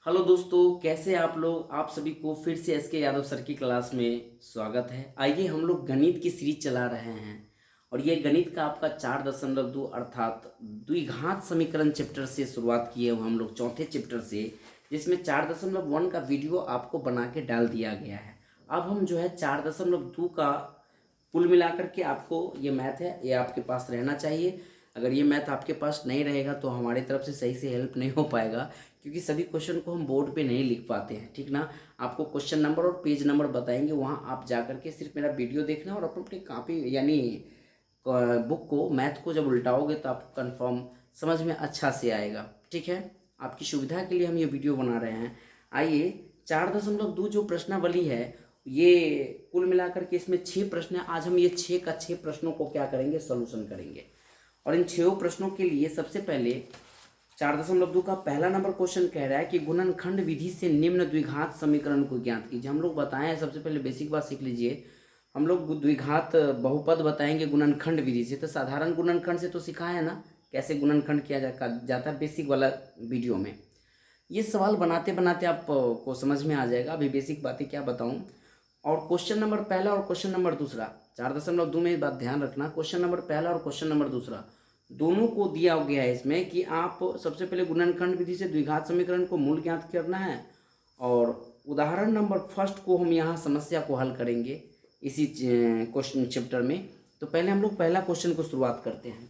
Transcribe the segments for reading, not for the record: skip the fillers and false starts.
Hello दोस्तों, कैसे आप लोग। आप सभी को फिर से एस के यादव सर की क्लास में स्वागत है। आइए हम लोग गणित की सीरीज चला रहे हैं और ये गणित का आपका 4.2 अर्थात द्विघात समीकरण चैप्टर से शुरुआत किए हुए हम लोग चौथे चैप्टर से, जिसमें 4.1 का वीडियो आपको बना के डाल दिया गया है। अब हम जो है 4.2 का कुल मिलाकर के आपको ये मैथ है, ये आपके पास रहना चाहिए। अगर ये मैथ आपके पास नहीं रहेगा तो हमारी तरफ से सही से हेल्प नहीं हो पाएगा, क्योंकि सभी क्वेश्चन को हम बोर्ड पे नहीं लिख पाते हैं, ठीक ना। आपको क्वेश्चन नंबर और पेज नंबर बताएंगे, वहाँ आप जा करके सिर्फ मेरा वीडियो देखना और अपनी कापी यानी बुक को मैथ को जब उल्टाओगे तो आपको कन्फर्म समझ में अच्छा से आएगा, ठीक है। आपकी सुविधा के लिए हम ये वीडियो बना रहे हैं। आइए 4.2 जो प्रश्नावली है, ये कुल मिलाकर के इसमें 6 प्रश्न हैं। आज हम ये 6 का 6 प्रश्नों को क्या करेंगे, सॉल्यूशन करेंगे। और इन 6 प्रश्नों के लिए सबसे पहले 4.2 का पहला नंबर क्वेश्चन कह रहा है कि गुणनखंड विधि से निम्न द्विघात समीकरण को ज्ञात कीजिए। हम लोग बताए हैं, सबसे पहले बेसिक बात सीख लीजिए। हम लोग द्विघात बहुपद बताएंगे गुणनखंड विधि से, तो साधारण गुणनखंड से तो सिखाया है ना कैसे गुणनखंड किया जाता है बेसिक वाला वीडियो में। ये सवाल बनाते बनाते आपको समझ में आ जाएगा। अभी बेसिक बातें क्या बताऊं। और क्वेश्चन नंबर पहला और क्वेश्चन नंबर दूसरा 4.2 में बात ध्यान रखना। क्वेश्चन नंबर पहला और क्वेश्चन नंबर दूसरा दोनों को दिया गया है इसमें कि आप सबसे पहले गुणनखंड विधि से द्विघात समीकरण को मूल ज्ञात करना है। और उदाहरण नंबर फर्स्ट को हम यहाँ समस्या को हल करेंगे इसी क्वेश्चन चैप्टर में। तो पहले हम लोग पहला क्वेश्चन को शुरुआत करते हैं।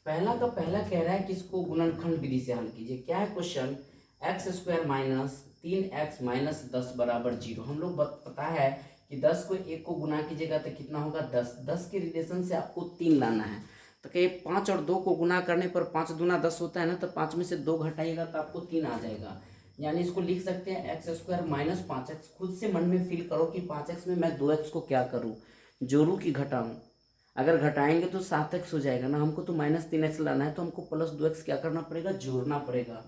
पहला का पहला कह रहा है कि इसको गुणनखंड विधि से हल कीजिए। क्या है question, x² minus 3x minus 10 बराबर 0। हम लोग पता है कि 10 को 1 को गुना कीजिएगा तो कितना होगा 10। 10 के रिलेशन से आपको 3 लाना है। तो कहिए 5 और 2 को गुना करने पर 5 दूना 10 होता है ना, तो 5 में से 2 घटाइएगा तो आपको 3 आ जाएगा। यानी इसको लिख सकते हैं x² माइनस 5x। खुद से मन में फील करो कि 5x में मैं 2x को क्या करूँ, जोड़ूँ कि घटाऊँ। अगर घटाएंगे तो 7x हो जाएगा ना, हमको तो -3x लाना है, तो हमको +2x क्या करना पड़ेगा, जोड़ना पड़ेगा।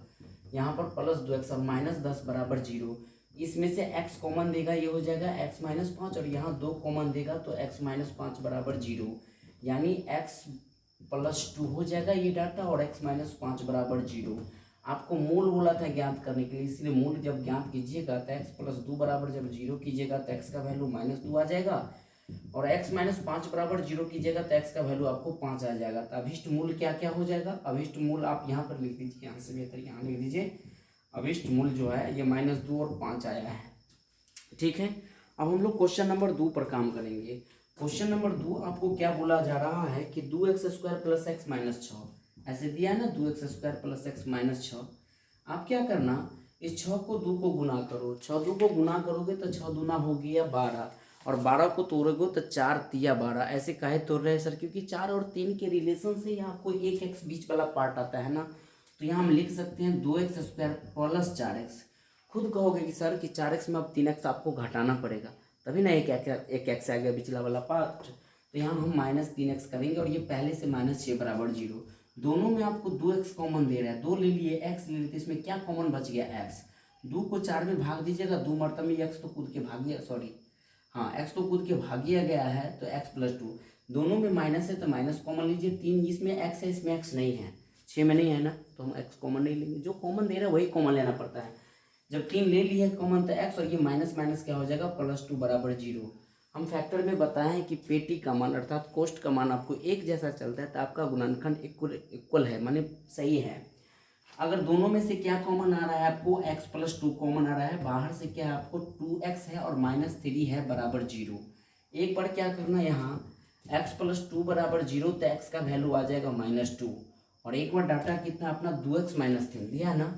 यहाँ पर +2x और -10 बराबर 0। इसमें से x कॉमन देगा, ये हो जाएगा x माइनस 5, और यहाँ 2 कॉमन देगा तो x माइनस 5 बराबर 0। यानी x +2 हो जाएगा ये डाटा, और x माइनस 5 बराबर 0। आपको मूल बोला था ज्ञात करने के लिए, इसलिए मूल जब ज्ञात कीजिएगा तो x +2 बराबर जब 0 कीजिएगा तो x का वैल्यू -2 आ जाएगा, और x माइनस 5 बराबर 0 कीजिएगा तो x का वैल्यू आपको 5 आ जाएगा। तो अभिष्ट मूल क्या क्या हो जाएगा, अभिष्ट मूल आप यहाँ पर लिख दीजिए, यहाँ से बेहतर यहाँ लिख दीजिए। अभिष्ट मूल जो है ये -2 और 5 आया है, ठीक है। अब हम लोग क्वेश्चन नंबर 2 पर काम करेंगे। क्वेश्चन नंबर 2 आपको क्या बोला जा रहा है कि 2x² प्लस x माइनस 6 ऐसे दिया है ना, 2x² प्लस x माइनस 6। आप क्या करना, इस 6 को 2 को गुना करो। 6 2 को गुना करोगे तो 6 दूना हो गया 12, और 12 को तोड़ोगे तो 4 तिया 12। ऐसे काहे तोड़ रहे हैं सर, क्योंकि 4 और 3 के रिलेशन से ही आपको 1x बीच वाला पार्ट आता है ना। तो यहाँ हम लिख सकते हैं 2x² प्लस 4x। खुद कहोगे कि सर कि 4x में अब 3x आपको घटाना पड़ेगा, तभी ना एक एक्स आ गया पिछला वाला पार्ट। तो यहाँ हम -3x करेंगे, और ये पहले से -6 बराबर 0। दोनों में आपको 2x कॉमन दे रहा है, 2 ले लिए, x ले लिए, इसमें क्या कॉमन बच गया, x। 2 को 4 में भाग दीजिएगा, 2 मरतबा में x तो कूद के भाग गया, सॉरी हाँ x तो कूद के भागिया गया है, तो x +2। दोनों में माइनस है तो माइनस कॉमन लीजिए। 3 इसमें x है, इसमें x नहीं है, 6 में नहीं है ना, तो हम x कॉमन नहीं लेंगे। जो कॉमन दे रहा है वही कॉमन लेना पड़ता है। जब 3 ले लिए कॉमन तो x, और ये माइनस माइनस क्या हो जाएगा, +2 बराबर 0। हम फैक्टर में बताए हैं कि पेटी का मान अर्थात कोष्ट का मान आपको एक जैसा चलता है तो आपका गुणनखंड इक्वल है, माने सही है। अगर दोनों में से क्या कॉमन आ रहा है आपको, x +2 कॉमन आ रहा है, बाहर से क्या आपको 2x है और -3 है बराबर 0। एक बार क्या करना, यहाँ x +2 बराबर 0, तो x का वैल्यू आ जाएगा -2। और एक बार डाटा कितना अपना 2x - 3 दिया है ना,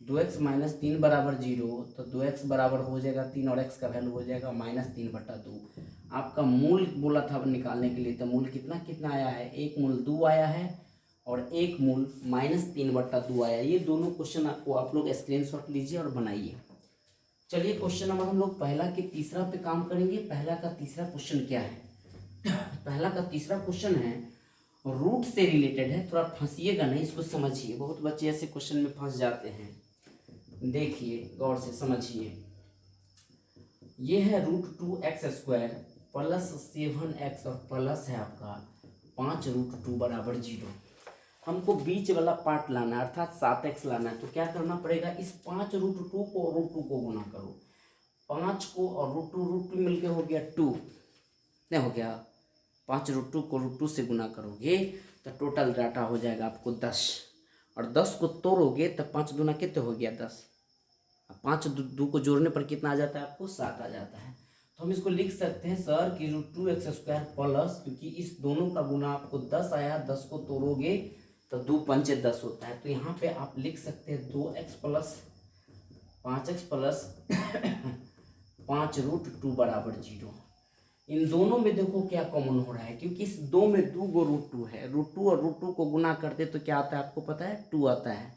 2x - 3 बराबर 0, तो 2x बराबर हो जाएगा 3, और x का वैल्यू हो जाएगा -3/2। आपका मूल बोला था निकालने के लिए, तो मूल कितना कितना आया है, एक मूल 2 आया है, और एक मूल -3/2 आया। ये दोनों क्वेश्चन आपको आप लोग स्क्रीनशॉट लीजिए और बनाइए। चलिए क्वेश्चन नंबर हम लोग पहला के तीसरा पे काम करेंगे। पहला का तीसरा क्वेश्चन क्या है, पहला का तीसरा क्वेश्चन है रूट से रिलेटेड है। थोड़ा फंसिएगा नहीं, इसको समझिए, बहुत बच्चे ऐसे क्वेश्चन में फंस जाते हैं। देखिए गौर से समझिए, ये है √2x² प्लस 7x, और प्लस है आपका 5√2 बराबर 0। हमको बीच वाला पार्ट लाना है अर्थात 7x लाना है। तो क्या करना पड़ेगा, इस 5√2 को और √2 को गुना करो। 5 को और √2 मिलके हो गया 2, नहीं हो गया 5√2 को √2 से गुना करोगे तो टोटल डाटा हो जाएगा आपको 10, और 10 को तोड़ोगे तो 5 दूना कितने हो गया 10। अब 5 2 को जोड़ने पर कितना आ जाता है आपको 7 आ जाता है। तो हम इसको लिख सकते हैं सर कि √2x² प्लस, क्योंकि इस दोनों का गुना आपको 10 आया, 10 को तोड़ोगे तो 2 पंचे 10 होता है। तो यहाँ पे आप लिख सकते हैं 2x प्लस 5x प्लस 5√2 बराबर 0। इन दोनों में देखो क्या कॉमन हो रहा है, क्योंकि इस 2 में 2 गो √2 है। √2 और √2 को गुना करते तो क्या आता है आपको पता है 2 आता है।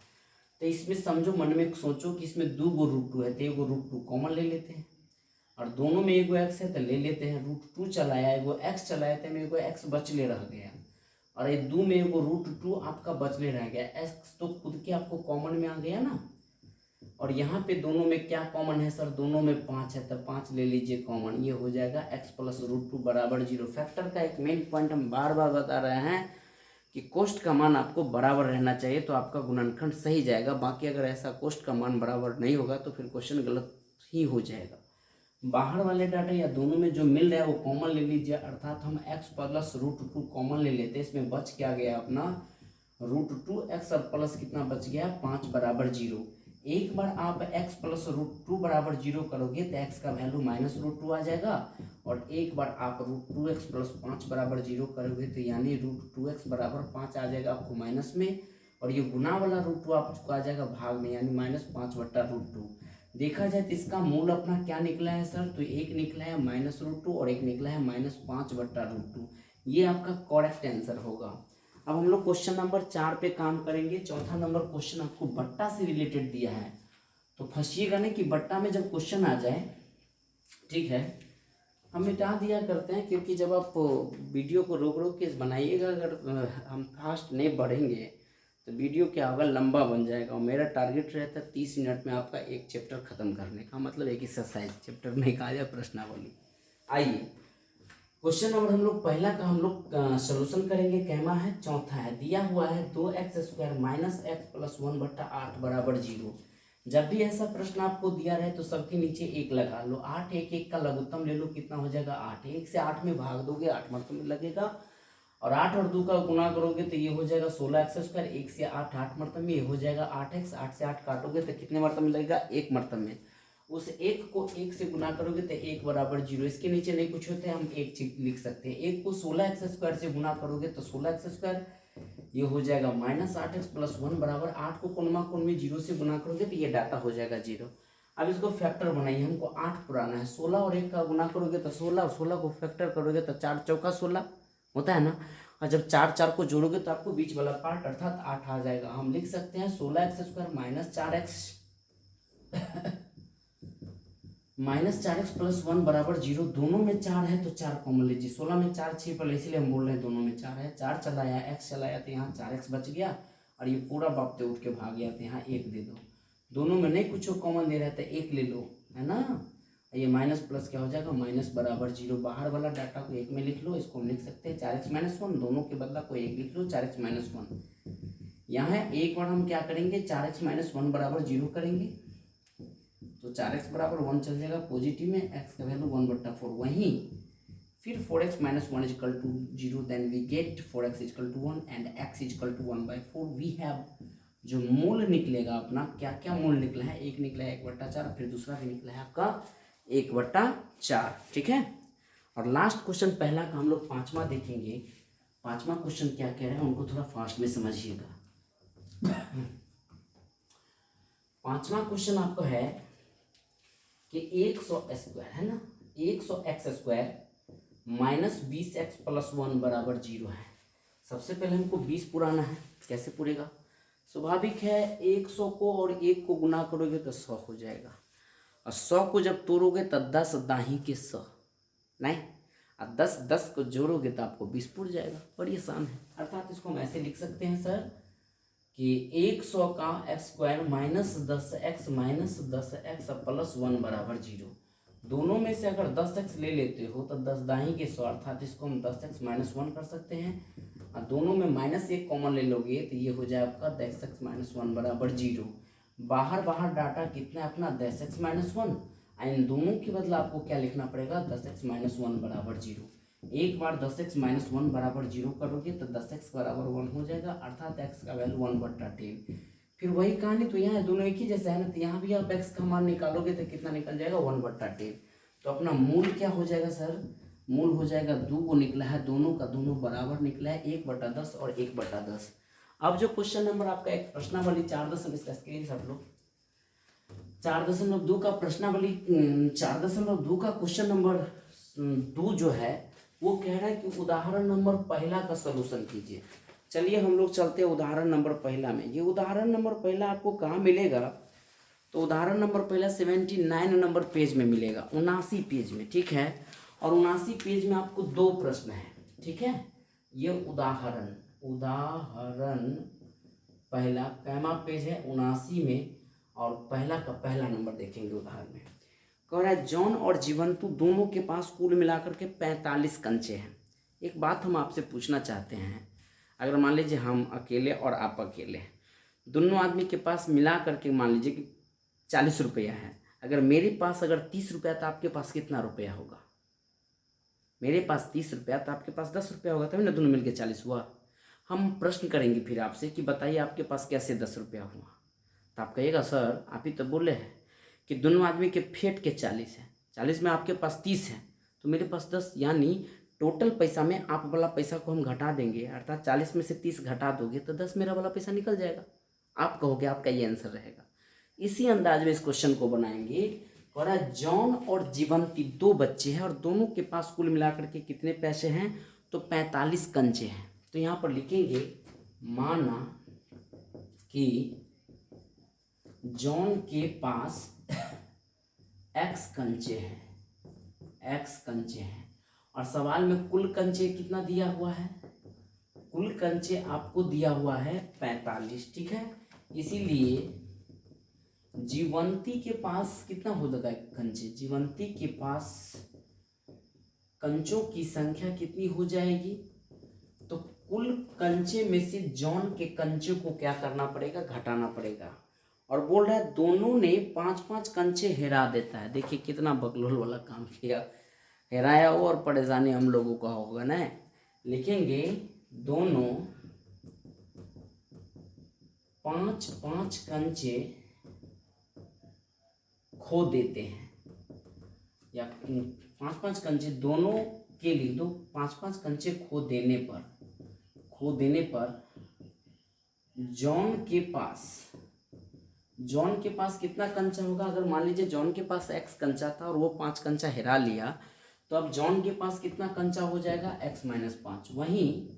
तो इसमें समझो, मन में सोचो कि इसमें 2 गो √2 है, तो एगो √2 कॉमन ले लेते हैं, और दोनों में एगो x है तो ले लेते हैं। √2 चलाया, एगो x चलाया तो एगो x बचले रह गया, और ये 2 में एगो √2 आपका बचले रह गया। x तो खुद के आपको कॉमन में आ गया ना, और यहाँ पे दोनों में क्या कॉमन है सर, दोनों में 5 है तो 5 ले लीजिए कॉमन, ये हो जाएगा x प्लस √2 बराबर 0। फैक्टर का एक मेन पॉइंट हम बार बार बता रहे हैं कि कोष्ट का मान आपको बराबर रहना चाहिए तो आपका गुणनखंड सही जाएगा। बाकी अगर ऐसा कोष्ट का मान बराबर नहीं होगा तो फिर क्वेश्चन गलत ही हो जाएगा। बाहर वाले डाटा या दोनों में जो मिल रहा है वो कॉमन ले लीजिए, अर्थात हम x प्लस √2 कॉमन ले लेते हैं। इसमें बच क्या गया अपना √2x और प्लस कितना बच गया 5 बराबर 0। एक बार आप x प्लस √2 बराबर 0 करोगे तो x का वैल्यू -√2 आ जाएगा, और एक बार आप √2x प्लस 5 बराबर 0 करोगे तो यानी √2x बराबर 5 आ जाएगा आपको माइनस में, और ये गुना वाला √2 आपको आ जाएगा भाग में, यानी -5/√2। देखा जाए तो इसका मूल अपना क्या निकला है सर, तो एक निकला है -√2 और एक निकला है -5/√2। ये आपका करेक्ट आंसर होगा। अब हम लोग क्वेश्चन नंबर 4 पे काम करेंगे। चौथा नंबर क्वेश्चन आपको बट्टा से रिलेटेड दिया है, तो फंसिएगा नहीं कि बट्टा में जब क्वेश्चन आ जाए, ठीक है, हम मिटा दिया करते हैं, क्योंकि जब आप वीडियो को रोक रोक के बनाइएगा, अगर हम फास्ट नहीं बढ़ेंगे तो वीडियो क्या होगा, लंबा बन जाएगा। और मेरा टारगेट रहता है 30 मिनट में आपका एक चैप्टर खत्म करने का, मतलब एक एक्सरसाइज, चैप्टर नहीं कहा जाए प्रश्नावली। आइए क्वेश्चन नंबर हम लोग पहला का हम लोग सोल्यूशन करेंगे। कहना है चौथा है, दिया हुआ है 2x² माइनस x प्लस 1/8 बराबर 0। जब भी ऐसा प्रश्न आपको दिया रहे तो सबके नीचे 1 लगा लो। 8 1 1 का लघुत्तम ले लो, कितना हो जाएगा 8। 1 से 8 में भाग दोगे 8 मरतबे लगेगा, और 8 और 2 का गुना करोगे तो ये हो जाएगा 16x²। 1 से 8 8 मरतबे में, ये हो जाएगा 8x। 8 से 8 काटोगे तो कितने मरतबे लगेगा 1 मरतबे। उस 1 को 1 से गुना करोगे तो 1 बराबर 0। इसके नीचे नहीं कुछ होते, हम 1 लिख सकते हैं। 1 को 16x² से गुना करोगे तो 16x², ये हो जाएगा -8x प्लस 1 बराबर 8 को कोनमा कोन में 0 से गुना करोगे तो ये डाटा हो जाएगा 0। अब इसको फैक्टर बनाइए, हमको 8 पुराना है। 16 और 1 का गुना करोगे तो 16, और 16 को फैक्टर करोगे तो 4 चौका 16 होता है ना, और जब 4 4 को जोड़ोगे तो आपको बीच वाला पार्ट अर्थात 8 आ जाएगा। हम लिख सकते हैं 16x² माइनस 4x प्लस 1 बराबर 0। दोनों में 4 है तो 4 कॉमन लीजिए। 16 में 4 6 पर, इसीलिए हम बोल रहे हैं दोनों में 4 है। 4 चलाया, x चलाया तो यहाँ 4x बच गया, और ये पूरा बापते उठ के भाग गया तो यहाँ 1 दे दो। दोनों में नहीं कुछ कॉमन दे रहा था, 1 ले लो, है ना। ये माइनस प्लस क्या हो जाएगा, माइनस बराबर 0। बाहर वाला डाटा को 1 में लिख लो, इसको हम लिख सकते हैं 4x - 1। दोनों के बदला को 1 लिख लो, 4x - 1। यहाँ एक बार हम क्या करेंगे, 4x - 1 बराबर 0 करेंगे, तो 4x बराबर 1 चल जाएगा पॉजिटिव में, x का वैल्यू 1/4। वहीं फिर 4x - 1 equal to 0, then we get 4x equal to 1 and x equal to 1/4। We have जो मूल निकलेगा अपना, क्या क्या मूल निकला है, एक निकला है 1/4, फिर दूसरा भी निकला है आपका 1/4, ठीक है। और लास्ट क्वेश्चन पहला का हम लोग 5वां देखेंगे। 5वां क्वेश्चन क्या कह रहे हैं उनको थोड़ा फास्ट में समझिएगा। 5वां क्वेश्चन आपको है कि 100² है ना, 100x² माइनस 20x प्लस 1 बराबर 0 है। सबसे पहले हमको 20 पुराना है, कैसे पूरेगा, स्वाभाविक है 100 को और 1 को गुना करोगे तो 100 हो जाएगा, और 100 को जब तोड़ोगे तो 10 दाही के 100 नहीं, और 10 10 को जोड़ोगे तो आपको 20 पुर जाएगा। बड़ी आसान है, अर्थात इसको हम ऐसे लिख सकते हैं सर कि 100 का x² minus 10x minus 10x plus 1 बराबर 0। दोनों में से अगर 10x ले लेते हो तो 10 दाही के 100, अर्थात इसको हम 10x - 1 कर सकते हैं। और दोनों में -1 कॉमन ले लोगे तो ये हो जाए आपका 10x - 1 बराबर 0। बाहर बाहर डाटा कितना है अपना 10x - 1, इन दोनों के बदले आपको क्या लिखना पड़ेगा 10x - 1 बराबर 0। एक बार 10x - 1 बराबर 0 करोगे तो 10x बराबर 1 हो जाएगा, अर्थात x का वैल्यू 1/10। फिर वही कहानी, तो यहाँ दोनों एक ही जैसा है ना, तो यहाँ भी आप x का मान निकालोगे तो कितना निकल जाएगा 1/10। तो अपना मूल क्या हो जाएगा सर, मूल हो जाएगा 2 को निकला है, दोनों का दोनों बराबर निकला है 1/10 और 1/10। अब जो क्वेश्चन नंबर आपका एक प्रश्नावली 4 इसका स्क्रीनशॉट लो। 4.2 का प्रश्नावली 4.2 का क्वेश्चन नंबर 2 जो है वो कह रहा है कि उदाहरण नंबर पहला का सलूशन कीजिए। चलिए हम लोग चलते हैं उदाहरण नंबर पहला में। ये उदाहरण नंबर पहला आपको कहाँ मिलेगा, तो उदाहरण नंबर पहला 79 नंबर पेज में मिलेगा, 79 पेज में, ठीक है। और 79 पेज में आपको 2 प्रश्न है, ठीक है। ये उदाहरण पहला कैमा पेज है 79 में, और पहला का पहला नंबर देखेंगे उदाहरण में। कह रहा है जॉन और जीवंतु दोनों के पास कुल मिलाकर के 45 कंचे हैं। एक बात हम आपसे पूछना चाहते हैं, अगर मान लीजिए हम अकेले और आप अकेले, दोनों आदमी के पास मिला करके मान लीजिए कि 40 रुपया है, अगर मेरे पास अगर 30 रुपया तो आपके पास कितना रुपया होगा? मेरे पास 30 रुपया तो आपके पास 10 रुपया होगा, तभी ना दोनों मिलकर 40 हुआ। हम प्रश्न करेंगे फिर आपसे कि बताइए आपके पास कैसे 10 रुपया हुआ, तो आप कहिएगा सर आप ही तो बोले हैं कि दोनों आदमी के फेट के 40 है, 40 में आपके पास 30 है तो मेरे पास 10, यानी टोटल पैसा में आप वाला पैसा को हम घटा देंगे, अर्थात 40 में से 30 घटा दोगे तो 10 मेरा वाला पैसा निकल जाएगा। आप कहोगे आपका ये आंसर रहेगा। इसी अंदाज में इस क्वेश्चन को बनाएंगे। और जॉन और जीवंती 2 बच्चे हैं और दोनों के पास कुल मिलाकर के कितने पैसे हैं, तो 45 कंचे हैं। तो यहाँ पर लिखेंगे माना कि जॉन के पास x कंचे हैं और सवाल में कुल कंचे कितना दिया हुआ है, कुल कंचे आपको दिया हुआ है 45, ठीक है। इसीलिए जीवंती के पास कितना हो जाएगा कंचे, जीवंती के पास कंचों की संख्या कितनी हो जाएगी, तो कुल कंचे में से जॉन के कंचे को क्या करना पड़ेगा, घटाना पड़ेगा। और बोल रहा है दोनों ने 5-5 कंचे हेरा देता है। देखिए कितना बकलोल वाला काम किया, हेराया हो और परेशानी हम लोगों का होगा ना। लिखेंगे दोनों 5-5 कंचे खो देते हैं, या 5-5 कंचे दोनों के लिए, दो 5-5 कंचे खो देने पर जॉन के पास कितना कंचा होगा। अगर मान लीजिए जॉन के पास x कंचा था और वो 5 कंचा हेरा लिया, तो अब जॉन के पास कितना कंचा हो जाएगा x - 5। वहीं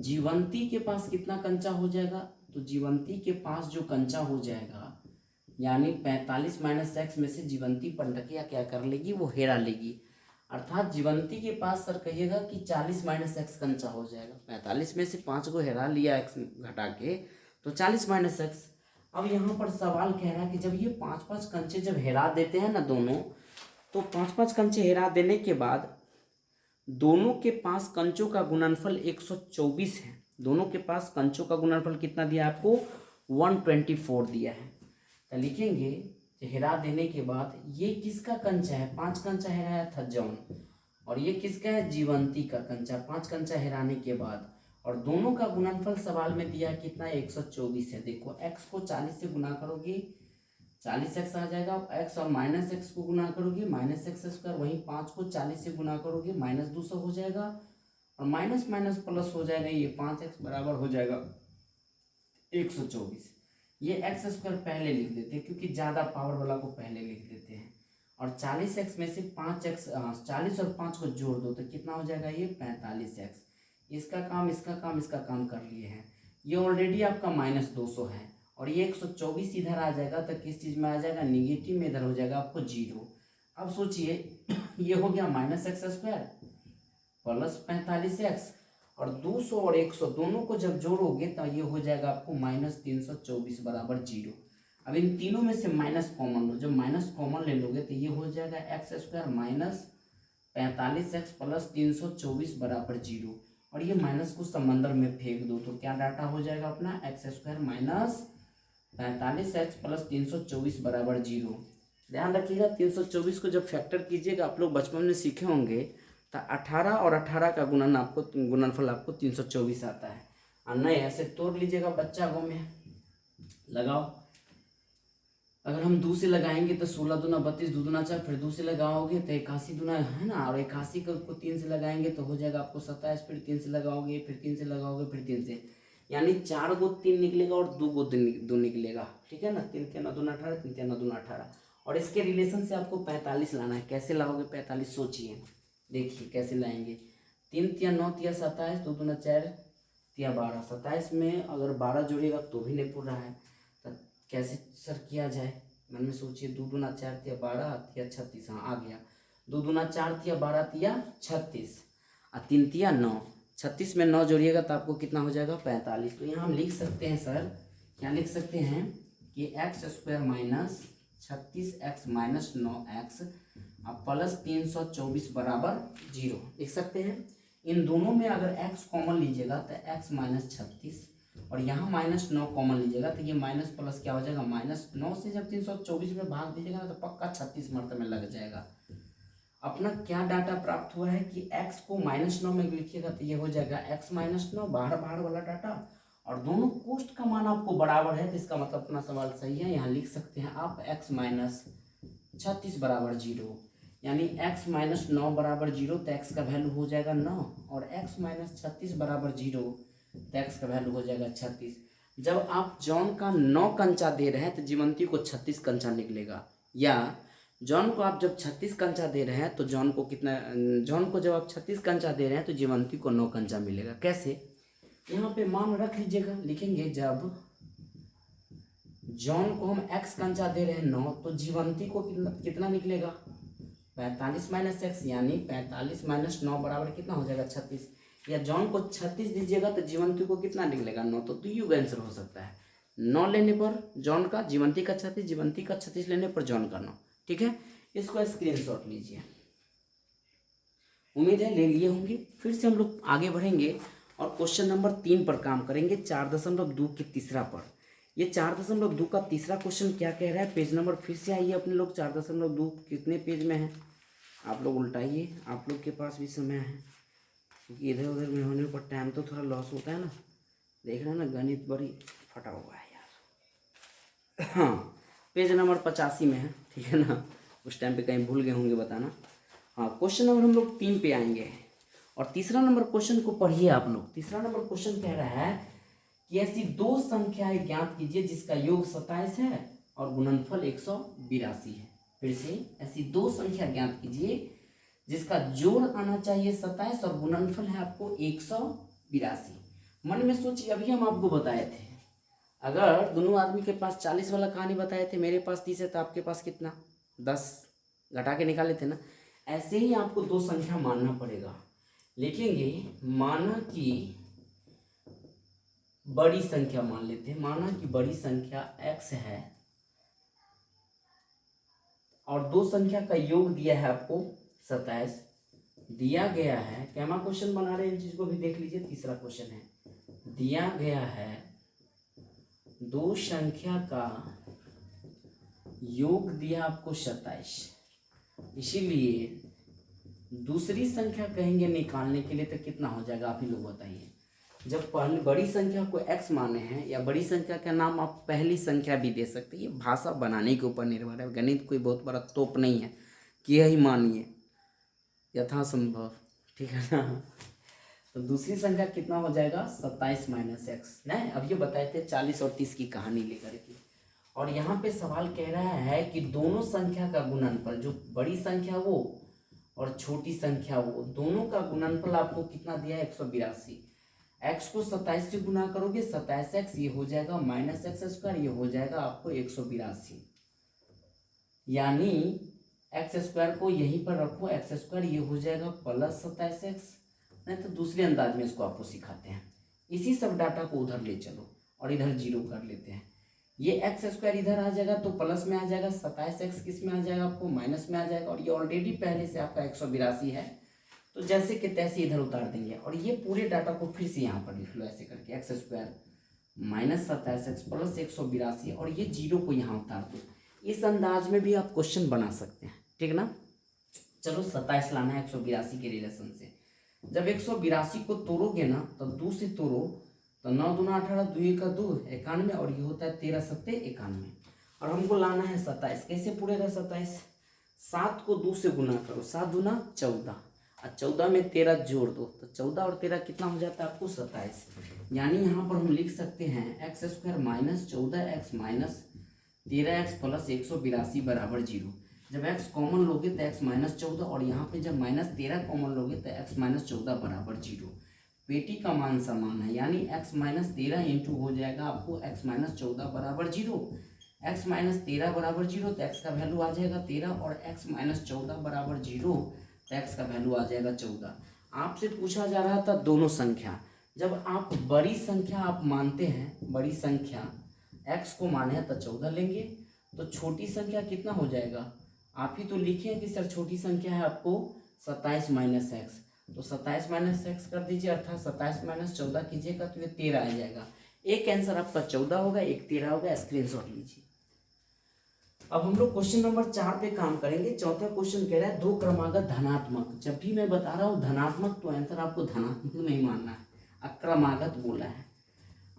जीवंती के पास कितना कंचा हो जाएगा, तो जीवंती के पास जो कंचा हो जाएगा यानी 45 - x में से जीवंती पंडकिया क्या कर लेगी, वो हेरा लेगी। अर्थात जीवंती के पास सर कहिएगा कि 40 - x कंचा हो जाएगा। 45 में से 5 को हेरा लिया x घटा के, तो 40 - x। अब यहाँ पर सवाल कह रहा है कि जब ये 5-5 कंचे जब हेरा देते हैं ना दोनों, तो 5-5 कंचे हेरा देने के बाद दोनों के पास कंचों का गुणनफल 124 है। दोनों के पास कंचों का गुणनफल कितना दिया आपको, 124 दिया है। तो लिखेंगे हेरा देने के बाद ये किसका कंचा है, 5 कंचा हेराया था जॉन, और ये किसका है, जीवंती का कंचा, 5 कंचा हेराने के बाद। और दोनों का गुणनफल सवाल में दिया कितना, 124 है। देखो x को 40 से गुना करोगे 40x आ जाएगा, x और -x को गुना करोगे -x², वहीं 5 को 40 से गुना करोगे -200 हो जाएगा, और माइनस माइनस प्लस हो जाएगा, ये 5x बराबर हो जाएगा 124। ये x² पहले लिख देते हैं क्योंकि ज़्यादा पावर वाला को पहले लिख देते हैं। और 40x में से 5x 40 और 5 को जोड़ दो तो कितना हो जाएगा, ये 45x। इसका काम कर लिए हैं। ये ऑलरेडी आपका -200 है और ये 124 इधर आ जाएगा तो किस चीज़ में आ जाएगा, निगेटिव में, इधर हो जाएगा आपको 0। अब सोचिए ये हो गया -x² प्लस 45x, और 200 और 100 दोनों को जब जोड़ोगे तो ये हो जाएगा आपको -324 बराबर 0। अब इन तीनों में से माइनस कॉमन लो, जब माइनस कॉमन ले लोगे तो ये हो जाएगा x² - 45x प्लस 324 बराबर 0। और ये माइनस को समंदर में फेंक दो तो क्या डाटा हो जाएगा अपना x square minus 45x plus 324 बराबर 0। ध्यान रखिएगा 324 को जब फैक्टर कीजिएगा, आप लोग बचपन में सीखे होंगे, तो 18 और 18 का गुणनफल आपको 324 आता है। और नहीं ऐसे तोड़ लीजिएगा बच्चा गो में लगाओ। अगर हम 2 से लगाएंगे तो 16 दूना 32, 2 दूना 4, फिर 2 से लगाओगे तो 81 दूना है ना, और 81 को 3 से लगाएंगे तो हो जाएगा आपको 27, फिर 3 से लगाओगे, फिर 3 से लगाओगे, फिर 3 से, यानी 4 को 3 निकलेगा और 2 को 2 निकलेगा। ठीक है ना, 3 के 9 दूना 18, 3 के 9 दूना 18। और इसके रिलेशन से आपको 45 लाना है। कैसे लाओगे 45, सोचिए, देखिए कैसे लाएंगे। 3 तिया 9 तिया 27, 2 दूना 4 तिया 12, 27 में अगर 12 जोड़िएगा तो भी नहीं पूर रहा है, तो कैसे सर किया जाए, मन में सोचिए। 2 दूना 4 तिया 12 तिया 36, हाँ आ गया। 2 दूना 4 तिया 12 तिया 36 और 3 तिया 9, 36 में 9 जोड़िएगा तो आपको कितना हो जाएगा 45। तो यहाँ हम लिख सकते हैं सर, क्या लिख सकते हैं कि x square minus 36x minus 9x अब प्लस 324 बराबर 0 लिख सकते हैं। इन दोनों में अगर x कॉमन लीजिएगा तो x माइनस 36 और यहाँ माइनस 9 कॉमन लीजिएगा तो ये माइनस प्लस क्या हो जाएगा माइनस 9 से जब 324 में भाग दीजिएगा ना तो पक्का 36 मरतबे में लग जाएगा। अपना क्या डाटा प्राप्त हुआ है कि x को माइनस 9 में लिखिएगा तो ये हो जाएगा x माइनस 9, बाहर बाहर वाला डाटा, और दोनों कोष्ट का मान आपको बराबर है तो इसका मतलब अपना सवाल सही है। यहाँ लिख सकते हैं आप x माइनस 36 बराबर 0, यानी x माइनस 9 बराबर 0 तो x का वैल्यू हो जाएगा 9, और x माइनस 36 बराबर 0 तो x का वैल्यू हो जाएगा 36। जब आप जॉन का 9 कंचा दे रहे हैं तो जीवंती को 36 कंचा निकलेगा, या जॉन को आप जब 36 कंचा दे रहे हैं तो जॉन को जब आप 36 कंचा दे रहे हैं तो जीवंती को 9 कंचा मिलेगा। कैसे, यहाँ पे मान रख लीजिएगा, लिखेंगे जब जॉन को हम x कंचा दे रहे हैं 9 तो जीवंती को कितना निकलेगा 45 माइनस एक्स, यानी 45 माइनस 9 बराबर कितना हो जाएगा 36। या जॉन को 36 दीजिएगा तो जीवंती को कितना निकलेगा 9, तो यू आंसर हो सकता है 9 लेने पर जॉन का जीवंती का 36, जीवंती का 36 लेने पर जॉन का 9। ठीक है, इसको स्क्रीनशॉट लीजिए। उम्मीद है ले लिए होंगे। फिर से हम लोग आगे बढ़ेंगे और क्वेश्चन नंबर 3 पर काम करेंगे, 4.2 के तीसरा पर। ये 4.2 का तीसरा क्वेश्चन क्या कह रहा है, पेज नंबर फिर से आइए अपने लोग, 4.2 कितने पेज में है आप लोग उल्टाइए, आप लोग के पास भी समय है, क्योंकि इधर उधर में होने पर टाइम तो थोड़ा लॉस होता है ना। देख रहे हैं ना, गणित बड़ी फटा हुआ है यार। हाँ, पेज नंबर 85 में है, ठीक है ना, उस टाइम पे कहीं भूल गए होंगे बताना। हाँ, क्वेश्चन नंबर हम लोग 3 पे आएंगे और तीसरा नंबर क्वेश्चन को पढ़िए आप लोग। तीसरा नंबर क्वेश्चन कह रहा है कि ऐसी 2 संख्याएं ज्ञात कीजिए जिसका योग 27 है और गुणनफल 182 है। फिर से, ऐसी 2 संख्या ज्ञात कीजिए जिसका जोड़ आना चाहिए 27 और गुणनफल है आपको 182। मन में सोचिए, अभी हम आपको बताए थे, अगर दोनों आदमी के पास 40 वाला कहानी बताए थे, मेरे पास 30 है तो आपके पास कितना 10 घटा के निकाले थे ना। ऐसे ही आपको 2 संख्या मानना पड़ेगा। लिखेंगे माना कि बड़ी संख्या मान लेते हैं, माना कि बड़ी संख्या x है और 2 संख्या का योग दिया है आपको 27 दिया गया है। कैमा क्वेश्चन बना रहे हैं, इन चीज को भी देख लीजिए। तीसरा क्वेश्चन है, दिया गया है 2 संख्या का योग दिया आपको 27, इसीलिए दूसरी संख्या कहेंगे निकालने के लिए तो कितना हो जाएगा आप ही लोग बताइए। जब पहले बड़ी संख्या को x माने हैं, या बड़ी संख्या का नाम आप पहली संख्या भी दे सकते हैं, ये भाषा बनाने के ऊपर निर्भर है। गणित कोई बहुत बड़ा तोप नहीं है कि यही मानिए यथासंभव, ठीक है ना। तो दूसरी संख्या कितना हो जाएगा 27 माइनस एक्स। नहीं, अब ये बताए थे 40 और 30 की कहानी लेकर के, और यहाँ पे सवाल कह रहा है कि दोनों संख्या का गुणनफल, जो बड़ी संख्या वो और छोटी संख्या वो, दोनों का गुणनफल आपको कितना दिया है 182। x को 27 से गुना करोगे 27x, ये हो जाएगा माइनस एक्स स्क्वायर, ये हो जाएगा आपको 182। यानी एक्स स्क्वायर को यहीं पर रखो, एक्स स्क्वायर ये हो जाएगा प्लस 27x। नहीं तो दूसरे अंदाज में इसको आपको सिखाते हैं, इसी सब डाटा को उधर ले चलो और इधर 0 कर लेते हैं। ये एक्स स्क्वायर इधर आ जाएगा तो प्लस में आ जाएगा, 27x किस में आ जाएगा आपको माइनस में आ जाएगा, और ये ऑलरेडी पहले से आपका 182 है तो जैसे कि तैसे इधर उतार देंगे और ये पूरे डाटा को फिर से यहाँ पर लिख लो ऐसे करके, x square minus 27x plus 182 और ये जीरो को यहाँ उतार दो। इस अंदाज में भी आप क्वेश्चन बना सकते हैं, ठीक ना। चलो 27 लाना है 182 के रिलेशन से। जब 182 को तोड़ोगे ना तो 2 से तोड़ो तो 9 दूना 18, 2 1 2 91 और ये होता है 13 7 91 और हमको लाना है 27। कैसे पूरेगा 27? 7 को 2 से गुना करो, 7 दूना 14 और 14 में 13 जोड़ दो तो 14 और 13 कितना हो जाता है आपको 27। यानी यहाँ पर हम लिख सकते हैं x square minus 14x minus 13x plus 182 बराबर 0। जब x कॉमन लोगे तो x माइनस 14 और यहाँ पे जब माइनस 13 कॉमन लोगे तो x माइनस 14 बराबर 0। पेटी का मान समान है यानी x माइनस 13 इंटू हो जाएगा आपको x माइनस 14 बराबर 0। x माइनस 13 बराबर 0 तो x का वैल्यू आ जाएगा 13 और x माइनस 14 बराबर 0 तो x का वैल्यू आ जाएगा 14। आपसे पूछा जा रहा था दोनों संख्या। जब आप बड़ी संख्या आप मानते हैं, बड़ी संख्या x को माने हैं तो 14 लेंगे, तो छोटी संख्या कितना हो जाएगा? आप ही तो लिखे हैं कि सर छोटी संख्या है आपको 27 माइनस एक्स, तो 27 माइनस एक्स कर दीजिए अर्थात 27 माइनस 14 कीजिएगा तो ये 13 आ जाएगा। एक आंसर आपका 14 होगा, एक 13 होगा, स्क्रीनशॉट लीजिए। अब हम लोग क्वेश्चन नंबर 4 पे काम करेंगे। चौथा क्वेश्चन कह रहा है दो क्रमागत धनात्मक। जब भी मैं बता रहा हूँ धनात्मक तो आंसर आपको धनात्मक नहीं मानना है, अक्रमागत बोला है।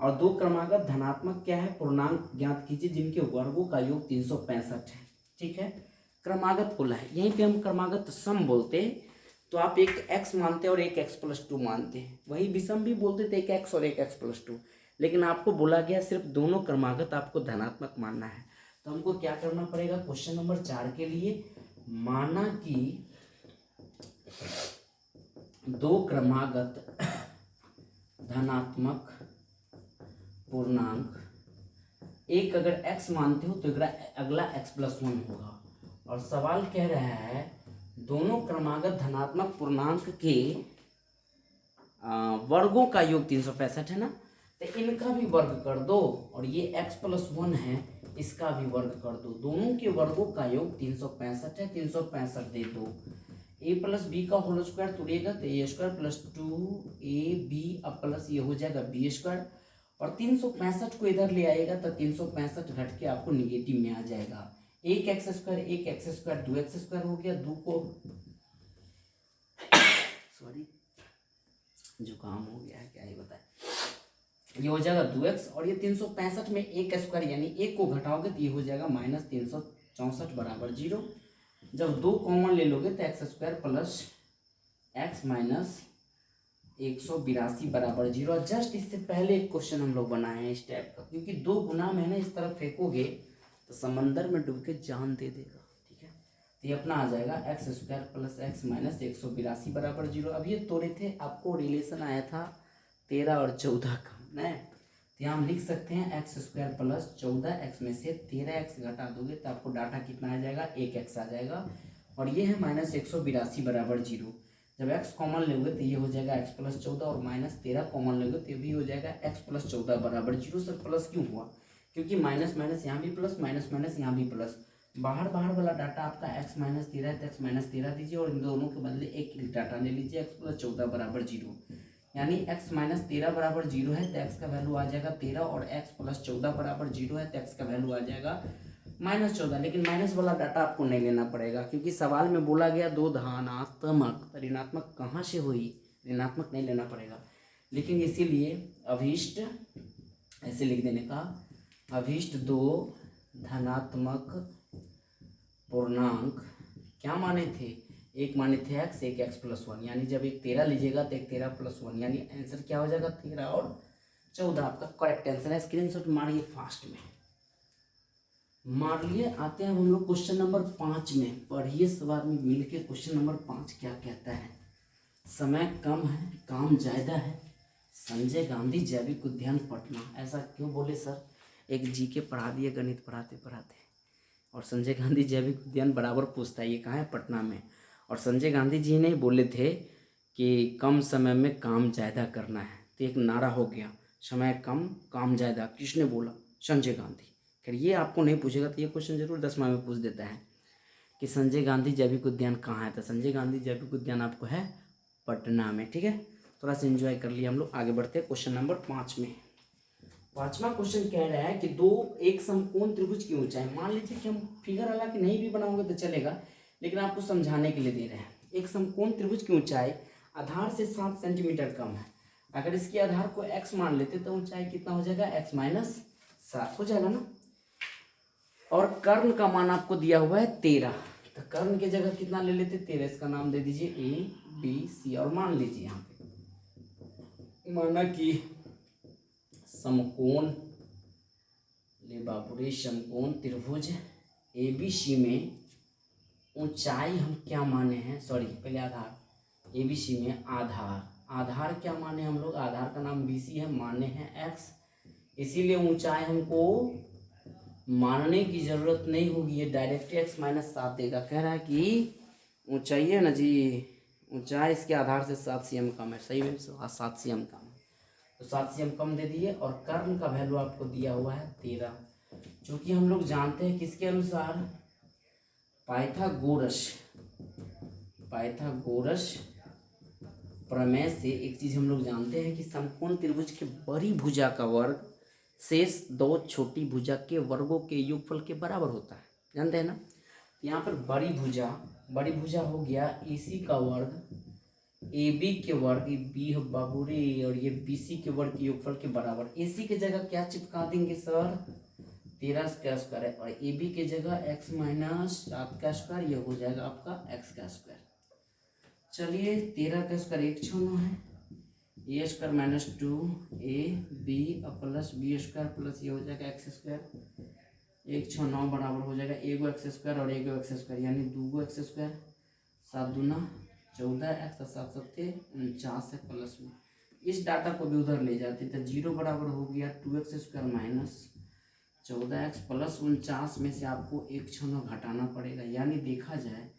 और दो क्रमागत धनात्मक क्या है? पूर्णांक ज्ञात कीजिए जिनके वर्गों का योग 365 है। ठीक है, क्रमागत बोला है। यहीं पे हम क्रमागत सम बोलते तो आप एक x मानते और एक x प्लस 2 मानते हैं, वही विषम भी बोलते थे एक x और एक x प्लस 2, लेकिन आपको बोला गया सिर्फ दोनों क्रमागत आपको धनात्मक मानना है। तो हमको क्या करना पड़ेगा? क्वेश्चन नंबर 4 के लिए माना कि दो क्रमागत धनात्मक पूर्णांक, एक अगर x मानते हो तो अगला x प्लस 1 होगा। और सवाल कह रहा है दोनों क्रमागत धनात्मक पूर्णांक के वर्गों का योग 365 है ना, तो इनका भी वर्ग कर दो और ये x प्लस 1 है इसका भी वर्ग कर दो। दोनों के वर्गों का योग 365 है, 365 दे दो। a प्लस बी का होल स्क्वायर तोड़िएगा तो ए स्क्वायर प्लस 2ab अब प्लस ये हो जाएगा बी स्क्वायर और 365 को इधर ले आएगा तो 365 घट के आपको निगेटिव में आ जाएगा। एक एक्स स्क्वायर 2x स्क्वायर हो गया, 2 को सॉरी जुकाम हो गया है क्या ही बताए, ये हो जाएगा 2x और ये 365 में एक स्क्वायर यानी एक को घटाओगे तो ये हो जाएगा माइनस 364 बराबर 0। जब 2 कॉमन ले लोगे तो x square plus x minus 182 बराबर 0। जस्ट इससे पहले एक क्वेश्चन हम लोग बनाए हैं इस टाइप का, क्योंकि 2 गुना में ना इस तरफ फेंकोगे तो समंदर में डूब के जान दे देगा। ठीक है, तो ये अपना आ जाएगा x square plus x minus 182 बराबर 0। अब ये तोड़े थे, आपको रिलेशन आया था 13 और 14 का ना, तो यहाँ हम लिख सकते हैं एक्स स्क्वायर प्लस 14x में से 13x घटा दोगे तो आपको डाटा कितना आ जाएगा? 1x आ जाएगा और ये है माइनस 182 बराबर 0। जब x कॉमन लोगे तो ये हो जाएगा x प्लस 14 और माइनस 13 कॉमन लोगे तो ये भी हो जाएगा x प्लस 14 बराबर 0। सर प्लस क्यों हुआ? क्योंकि माइनस माइनस यहाँ भी प्लस, माइनस माइनस यहाँ भी प्लस, बाहर वाला डाटा आपका x माइनस 13 है तो x माइनस 13 दीजिए और इन दोनों के बदले एक डाटा ले लीजिए x प्लस 14 बराबर 0। यानी x माइनस 13 बराबर 0 है तो x का वैल्यू आ जाएगा 13 और x प्लस 14 बराबर 0 है तो x का वैल्यू आ जाएगा माइनस 14। लेकिन माइनस वाला डाटा आपको नहीं लेना पड़ेगा क्योंकि सवाल में बोला गया दो धनात्मक, ऋणात्मक कहाँ से हुई? ऋणात्मक नहीं लेना पड़ेगा। लेकिन इसीलिए अभीष्ट ऐसे लिख देने का, अभीष्ट दो धनात्मक पूर्णांक क्या माने थे? एक माने थे x, एक x प्लस 1, यानी जब एक 13 लीजिएगा तो एक 13 प्लस 1 यानी आंसर क्या हो जाएगा? 13 और 14 आपका करेक्ट आंसर है। स्क्रीनशॉट मारिए फास्ट में, मार लिए। आते हैं हम लोग क्वेश्चन नंबर 5 में। पढ़िए सब आदमी मिल के क्वेश्चन नंबर 5 क्या कहता है। समय कम है, काम ज़्यादा है, संजय गांधी जैविक उद्यान पटना। ऐसा क्यों बोले सर? एक जीके पढ़ा दिए गणित पढ़ाते पढ़ाते और संजय गांधी जैविक उद्यान बराबर पूछता है ये कहाँ है? पटना में। और संजय गांधी जी ने बोले थे कि कम समय में काम ज़्यादा करना है, तो एक नारा हो गया समय कम काम ज़्यादा। किसने बोला? संजय गांधी। खैर ये आपको नहीं पूछेगा तो ये क्वेश्चन जरूर 10वां में पूछ देता है कि संजय गांधी जैविक उद्यान कहाँ है। तो संजय गांधी जैविक उद्यान आपको है पटना में। ठीक है, थोड़ा सा एंजॉय कर लिया हम लोग। आगे बढ़ते हैं क्वेश्चन नंबर 5 में। 5वां क्वेश्चन कह रहा है कि एक समकोण त्रिभुज की ऊंचाई, मान लीजिए कि हम फिगर हालांकि नहीं भी बनाओगे तो चलेगा, लेकिन आपको समझाने के लिए दे रहे हैं। एक समकोण त्रिभुज की ऊंचाई आधार से 7 सेंटीमीटर कम है। अगर इसके आधार को x मान लेते तो ऊंचाई कितना हो जाएगा, x माइनस 7 हो जाएगा ना। और कर्ण का मान आपको दिया हुआ है 13, तो कर्ण की जगह कितना ले लेते, 13। इसका नाम दे दीजिए ABC। और मान लीजिए यहाँ पे माना कि समकोण, ले बाबूरे, समकोण त्रिभुज ABC में ऊंचाई हम क्या माने हैं, सॉरी पहले आधार, ABC में आधार क्या माने हम लोग, आधार का नाम BC है, माने हैं x, इसीलिए ऊंचाई हमको मानने की जरूरत नहीं होगी, ये डायरेक्ट x माइनस 7 देगा। कह रहा है कि ऊंचाई है ना जी, ऊंचाई इसके आधार से 7 cm कम है। सही में 7 cm कम है, तो 7 cm कम दे दिए। और कर्ण का वैल्यू आपको दिया हुआ है 13, क्योंकि हम लोग जानते हैं किसके अनुसार, पाइथागोरस प्रमेय से एक चीज हम लोग जानते हैं कि समकोण त्रिभुज के बड़ी भुजा का वर्ग शेष दो छोटी भुजा के वर्गों के योगफल के बराबर होता है, जानते हैं ना। यहाँ पर बड़ी भुजा हो गया AC का वर्ग AB के वर्ग, बी बाबूरे, और ये BC के वर्ग के योगफल के बराबर। AC की जगह क्या चिपका देंगे सर, 13 का स्क्वायर है, और AB की जगह x माइनस 7 का स्क्वायर, ये हो जाएगा आपका x का स्क्वायर। चलिए 13 का स्क्वायर 1 6 है, A square minus 2AB plus B square plus ये हो जाएगा x स्क्वायर, 1 6 9 बराबर हो जाएगा एगो x स्क्वायर और एगो x स्क्वायर, यानी 2 x स्क्वायर, 7 दूना 14x और 7 सत्ते 49 है प्लस में। इस डाटा को भी उधर ले जाते तो 0 बराबर हो गया 2x square minus 14x plus 49 में से आपको 1 6 9 घटाना पड़ेगा, यानी देखा जाए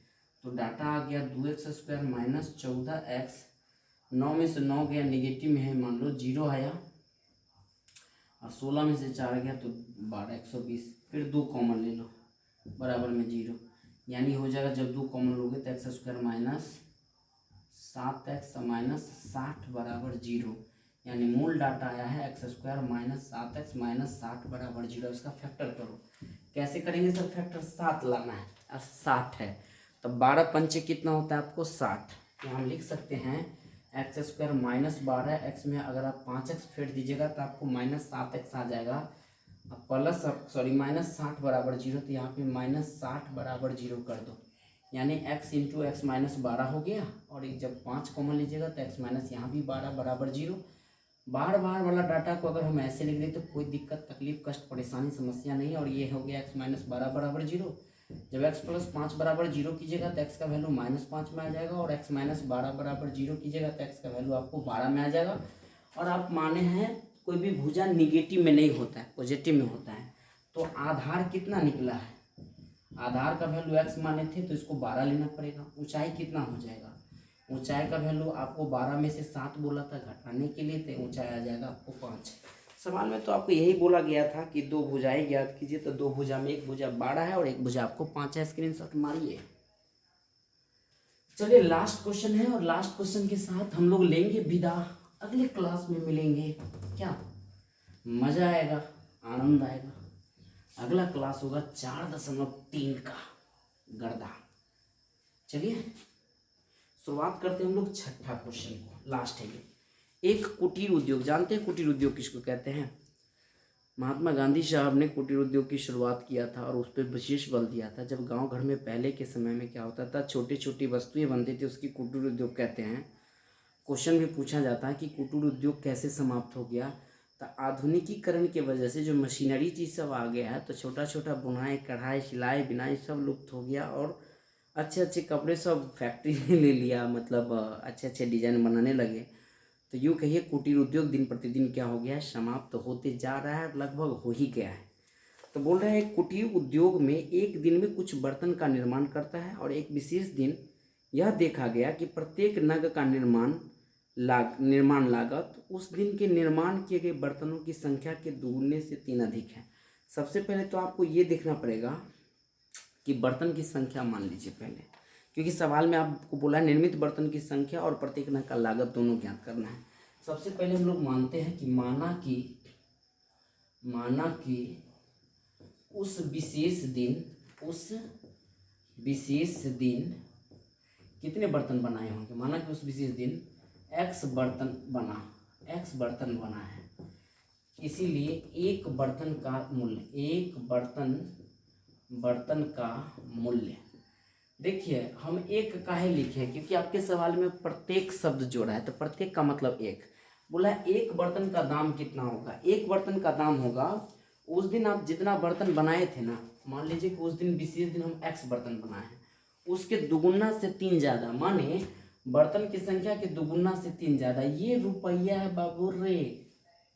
तो डाटा आ गया 2x स्क्वायर माइनस 14x, 9 में से 9 गया नेगेटिव में है, मान लो 0 आया, और 16 में से 4 गया तो 12 120, फिर 2 कॉमन ले लो बराबर में 0, यानी हो जाएगा जब 2 कॉमन लोगे तो x square minus 7x minus 60 बराबर 0, यानी मूल डाटा आया है x square minus 7x minus 60 बराबर 0। इसका फैक्टर करो, कैसे करेंगे सर, फैक्टर 7 लाना है और 60 है, तो 12 पंचे कितना होता है आपको 60, तो हम लिख सकते हैं x स्क्वायर माइनस 12x में अगर आप 5x फेंट दीजिएगा तो आपको माइनस 7x आ जाएगा, प्लस सॉरी माइनस 60 बराबर 0, तो यहाँ पे माइनस 60 बराबर 0 कर दो, यानी x इंटू एक्स माइनस 12 हो गया। और एक जब 5 कॉमन लीजिएगा तो x माइनस यहाँ भी 12 बराबर 0। बार वाला डाटा को अगर हम ऐसे लिख दें तो कोई दिक्कत तकलीफ कष्ट परेशानी समस्या नहीं, और ये हो गया x माइनस 12 बराबर 0। जब x प्लस 5 बराबर 0 कीजिएगा तो x का वैल्यू माइनस 5 में आ जाएगा, और x माइनस 12 बराबर 0 कीजिएगा तो x का वैल्यू आपको 12 में आ जाएगा। और आप माने हैं कोई भी भुजा निगेटिव में नहीं होता है, पॉजिटिव में होता है, तो आधार कितना निकला है, आधार का वैल्यू x माने थे तो इसको 12 लेना पड़ेगा। ऊंचाई कितना हो जाएगा, ऊंचाई का वैल्यू आपको 12 में से 7 बोला था घटाने के लिए, तो ऊंचाई आ जाएगा आपको 5। सवाल में तो आपको यही बोला गया था कि 2 भुजाएं ज्ञात कीजिए, तो 2 भुजा में एक भुजा 12 है और एक भुजा आपको 5 है। स्क्रीनशॉट मारिए। चलिए लास्ट क्वेश्चन है, और लास्ट क्वेश्चन के साथ हम लोग लेंगे विदा। अगले क्लास में मिलेंगे, क्या मजा आएगा, आनंद आएगा। अगला क्लास होगा 4.3 का गर्दा। चलिए शुरुआत करते हैं हम लोग छठा क्वेश्चन को, लास्ट है ये। एक कुटीर उद्योग, जानते हैं कुटीर उद्योग किसको कहते हैं? महात्मा गांधी साहब ने कुटीर उद्योग की शुरुआत किया था और उस पर विशेष बल दिया था। जब गांव घर में पहले के समय में क्या होता था, छोटी छोटी वस्तुएं बनती थी, उसकी कुटीर उद्योग कहते हैं। क्वेश्चन भी पूछा जाता है कि कुटीर उद्योग कैसे समाप्त हो गया, तो आधुनिकीकरण की वजह से जो मशीनरी चीज़ सब आ गया है, तो छोटा छोटा बुनाई कढ़ाई सिलाई बिनाई सब लुप्त हो गया, और अच्छे अच्छे कपड़े सब फैक्ट्री ने ले लिया, मतलब अच्छे अच्छे डिजाइन बनाने लगे। तो यूँ कहिए कुटीर उद्योग दिन प्रतिदिन क्या हो गया है, समाप्त तो होते जा रहा है, लगभग हो ही गया है। तो बोल रहे हैं कुटीर उद्योग में एक दिन में कुछ बर्तन का निर्माण करता है, और एक विशेष दिन यह देखा गया कि प्रत्येक नग का निर्माण लागत उस दिन के निर्माण किए गए बर्तनों की संख्या के दुगने से 3 अधिक है। सबसे पहले तो आपको ये देखना पड़ेगा कि बर्तन की संख्या मान लीजिए पहले क्योंकि सवाल में आपको बोला है निर्मित बर्तन की संख्या और प्रत्येक नग का लागत दोनों ज्ञात करना है। सबसे पहले हम लोग मानते हैं कि माना कि उस विशेष दिन कितने बर्तन बनाए होंगे। माना कि उस विशेष दिन x बर्तन बना है, इसीलिए एक बर्तन का मूल्य देखिए हम एक काहे लिखे हैं, क्योंकि आपके सवाल में प्रत्येक शब्द जोड़ा है, तो प्रत्येक का मतलब एक बोला है। एक बर्तन का दाम कितना होगा, एक बर्तन का दाम होगा उस दिन आप जितना बर्तन बनाए थे ना, मान लीजिए कि उस दिन विशेष दिन हम x बर्तन बनाए हैं, उसके दुगुना से 3 ज़्यादा, माने बर्तन की संख्या के दुगुना से 3 ज़्यादा, ये रुपया है बाबू रे।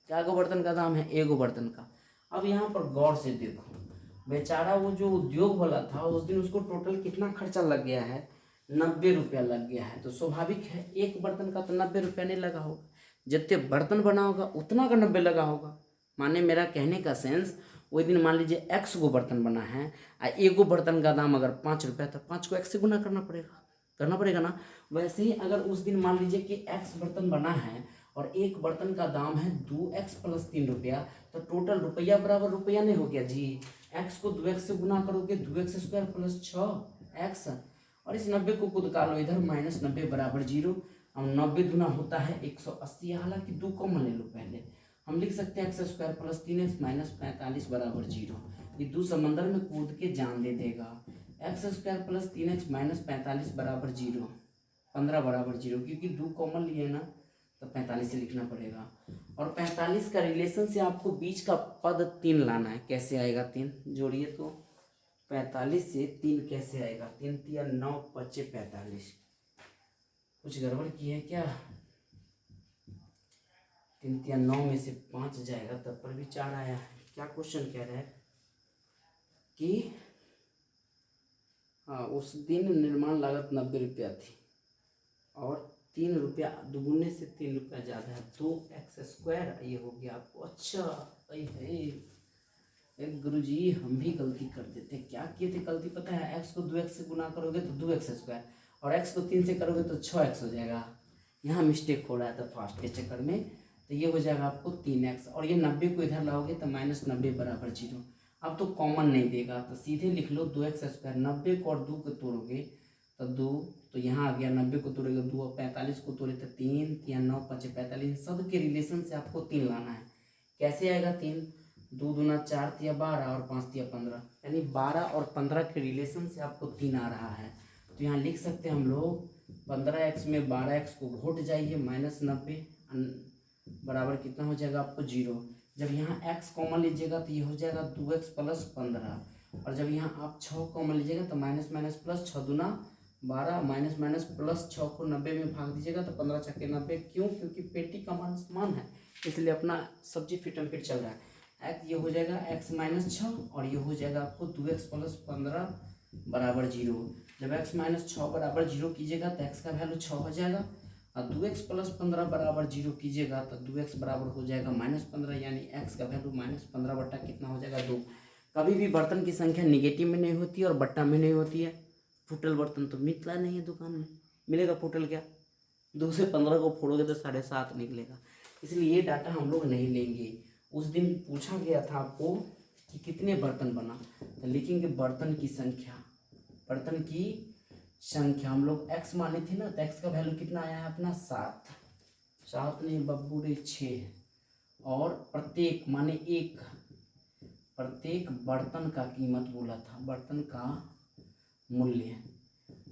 क्या गो बर्तन का दाम है, एगो बर्तन का। अब यहाँ पर गौर से देखो, बेचारा वो जो उद्योग वाला था उस दिन उसको टोटल कितना खर्चा लग गया है, 90 रुपया लग गया है। तो स्वाभाविक है एक बर्तन का तो 90 रुपया नहीं लगा होगा, जितने बर्तन बना होगा उतना का 90 लगा होगा। माने मेरा कहने का सेंस, वही दिन मान लीजिए x गो बर्तन बना है, एगो बर्तन का दाम अगर 5 रुपया, तो 5 को x से गुना करना पड़ेगा ना। वैसे ही अगर उस दिन मान लीजिए कि x बर्तन बना है और एक बर्तन का दाम है 2x + 3 रुपया, तो टोटल रुपया बराबर रुपया नहीं हो गया जी। x को 2x से गुना करोगे, 2x² + 6x, और इस 90 को खुद का लो इधर, -90 बराबर 0। अब 90 दूना होता है 180, हालांकि 2 कॉमन ले लो पहले, हम लिख सकते हैं x² + 3x -45 बराबर 0। ये 2 समंदर में कूद के जान दे देगा। x² + 3x -45 बराबर 0, 15 बराबर 0, क्योंकि 2 कॉमन लिए ना तो 45 से लिखना पड़ेगा। और 45 का रिलेशन से आपको बीच का पद 3 लाना है। कैसे आएगा 3, जोड़िए तो 45 से 3 कैसे आएगा, 3 × 9 = 45। कुछ गड़बड़ की है क्या, 3 × 9 में से 5 जाएगा तब पर भी 4 आया है। क्या क्वेश्चन कह रहा है कि हाँ उस दिन निर्माण लागत 90 रुपया थी और 3 रुपया दुगुने से 3 रुपया ज़्यादा है, 2x², ये हो गया आपको। अच्छा गुरुजी हम भी गलती कर देते, क्या किए थे गलती पता है, x को 2x से गुना करोगे तो 2x² और x को 3 से करोगे तो 6x हो जाएगा। यहाँ मिस्टेक हो रहा था फास्ट के चक्कर में, तो ये हो जाएगा आपको 3x, और ये 90 को इधर लाओगे तो -90 बराबर 0। अब तो कॉमन नहीं देगा, तो सीधे लिख लो 2x²। 90 को और 2 को तोड़ोगे तो 2, तो यहाँ आ गया 90 को तोड़ेगा 2 और 45 को तोड़े तो 3 × 9 = 45। सब के रिलेशन से आपको 3 लाना है। कैसे आएगा 3, 2 दूना 4 × 12 और 5 × 15, यानी 12 और 15 के रिलेशन से आपको 3 आ रहा है। तो यहाँ लिख सकते हैं हम लोग 15x में 12x को घोट जाइए, -90 बराबर कितना हो जाएगा आपको 0। जब यहाँ x कॉमन लीजिएगा तो ये हो जाएगा 2x + 15, और जब यहाँ आप 6 कॉमन लीजिएगा तो माइनस प्लस 6 दूना 12, माइनस प्लस 6 को 90 में भाग दीजिएगा तो 15 × 90। क्यों, क्योंकि पेटी का मान समान है, इसलिए अपना सब्जी फिट एंड फिट चल रहा है। x ये हो जाएगा x - 6 और ये हो जाएगा आपको 2x + 15 बराबर 0। जब x - 6 बराबर 0 कीजिएगा तो x का वैल्यू 6 हो जाएगा, और 2x + 15 बराबर 0 कीजिएगा तो 2x बराबर हो जाएगा -15, यानी x का वैल्यू -15 बट्टा कितना हो जाएगा 2। कभी भी बर्तन की संख्या निगेटिव में नहीं होती है और बट्टा में नहीं होती है। फुटल बर्तन तो मिलता नहीं है दुकान में, मिलेगा फुटल क्या, 2 से 15 को फोड़ोगे तो 7.5 निकलेगा, इसलिए ये डाटा हम लोग नहीं लेंगे। उस दिन पूछा गया था आपको कि कितने बर्तन बना, तो लिखेंगे बर्तन की संख्या हम लोग x माने थे ना, तो x का वैल्यू कितना आया है अपना 7 नहीं बब्बू रे 6, और प्रत्येक माने एक, प्रत्येक बर्तन का कीमत बोला था, बर्तन का मूल्य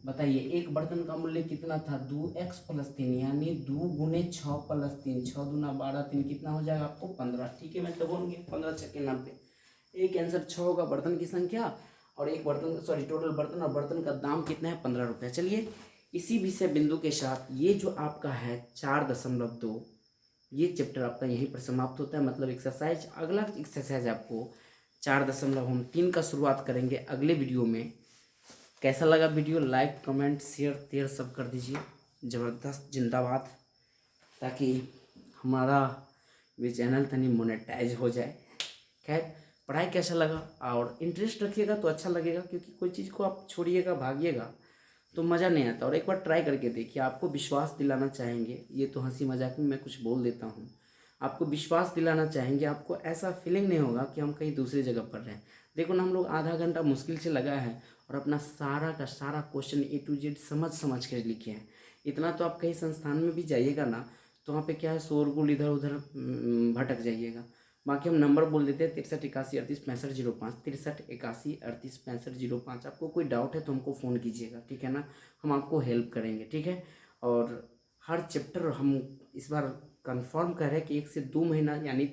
बताइए। एक बर्तन का मूल्य कितना था 2x + 3, यानी 2 × 6 + 3, 6 दूना 12, 3 कितना हो जाएगा आपको 15। ठीक है, मैं तो बोल गया 15 × 6 = 90। एक आंसर 6 होगा बर्तन की संख्या, और एक बर्तन टोटल बर्तन, और बर्तन का दाम कितना है 15 रुपया। चलिए इसी विषय बिंदु के साथ ये जो आपका है 4.2, ये चैप्टर आपका यहीं पर समाप्त होता है, मतलब एक्सरसाइज। अगला एक्सरसाइज आपको 4.3 का शुरुआत करेंगे अगले वीडियो में। कैसा लगा वीडियो, लाइक कमेंट शेयर सब कर दीजिए। ज़बरदस्त जिंदाबाद, ताकि हमारा भी चैनल तनी मोनेटाइज हो जाए। खैर पढ़ाई कैसा लगा और इंटरेस्ट रखिएगा तो अच्छा लगेगा, क्योंकि कोई चीज़ को आप छोड़िएगा भागिएगा तो मज़ा नहीं आता। और एक बार ट्राई करके देखिए, आपको विश्वास दिलाना चाहेंगे, ये तो हंसी मजाक में मैं कुछ बोल देता हूँ, आपको विश्वास दिलाना चाहेंगे, आपको ऐसा फीलिंग नहीं होगा कि हम कहीं दूसरी जगह पढ़ रहे हैं। देखो ना, हम लोग आधा घंटा मुश्किल से लगा है और अपना सारा का सारा क्वेश्चन A to Z समझ समझ कर लिखे हैं। इतना तो आप कहीं संस्थान में भी जाइएगा ना, तो वहाँ पे क्या है, शोरगुल इधर उधर भटक जाइएगा। बाकी हम नंबर बोल देते हैं 63 81 38 65 05, 63 81 38 65 05। आपको कोई डाउट है तो हमको फ़ोन कीजिएगा, ठीक है ना, हम आपको हेल्प करेंगे, ठीक है। और हर चैप्टर हम इस बार कंफर्म कर रहे हैं कि 1 से 2 महीना यानी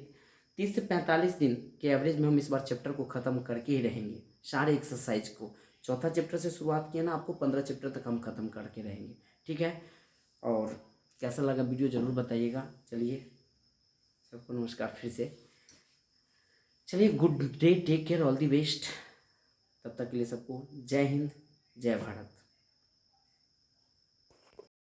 30 से 45 दिन के एवरेज में हम इस बार चैप्टर को ख़त्म करके ही रहेंगे, सारे एक्सरसाइज को। चौथा चैप्टर से शुरुआत किया ना, आपको 15 चैप्टर तक हम ख़त्म करके रहेंगे, ठीक है। और कैसा लगा वीडियो ज़रूर बताइएगा। चलिए, सबको नमस्कार फिर से। चलिए, good day, take care, all the best. तब तक के लिए सबको जय हिंद, जय भारत।